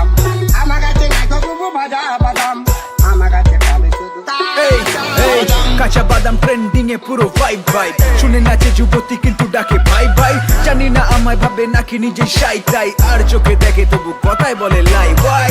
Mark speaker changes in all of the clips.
Speaker 1: বাদাম আমার কাছে নাই তো বুবু ভাজা বাদাম আমার কাছে পাবে শুধু
Speaker 2: কাঁচা বাদাম ট্রেন্ডিং এ পুরো ভাইব ভাইব শুনে নাচে যুবতী কিন্তু ডাকে ভাই ভাই জানি না আমায় ভাবে নাকি নিজে শাই তাই আর চোখে দেখে তবু কথায় বলে লাই ভাই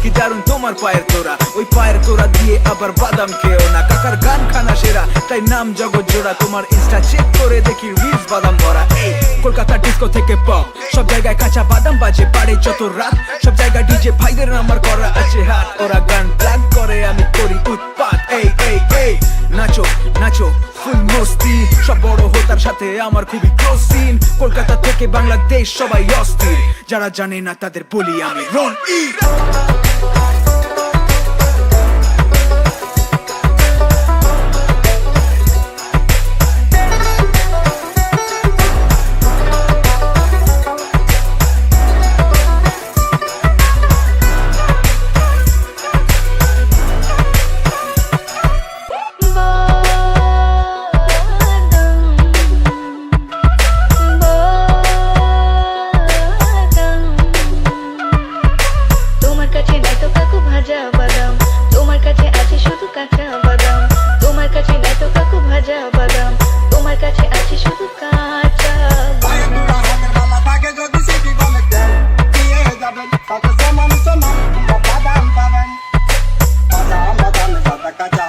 Speaker 2: কি দারুন তোমার পায়ের তোরা ওই পায়ের তোরা দিয়ে আবার বাদাম খেও না কাকার গান খানা সেরা তাই নাম জগৎ জোড়া তোমার ইনস্টা চেক করে দেখি রিলস বাদাম ভরা এই কলকাতা ডিস্কো থেকে পপ সব জায়গায় কাঁচা বাদাম বাজে পারে যত রাত সব জায়গায় ডিজে ভাইদের আমার করা আছে হাত ওরা গান প্লাগ করে আমি করি উৎপাত এই এই এই নাচো নাচো ফুল মস্তি সব বড় হোতার সাথে আমার খুবই ক্লোজ সিন কলকাতা থেকে বাংলাদেশ সবাই অস্থির যারা জানে না তাদের বলি আমি রন ই
Speaker 3: বাদাম তোমার কাছে আছে শুধু কাঁচা বাদাম তোমার কাছে নাই তো কাকু ভাজা বাদাম তোমার কাছে আছে শুধু কাঁচা
Speaker 1: পায়ে তোরা হাতের বালা থাকে যদি সিটি বলে দেন দিয়ে যাবেন সাথে সমান সমান বাদাম পাবেন বাদাম বাদাম সাদা কাঁচা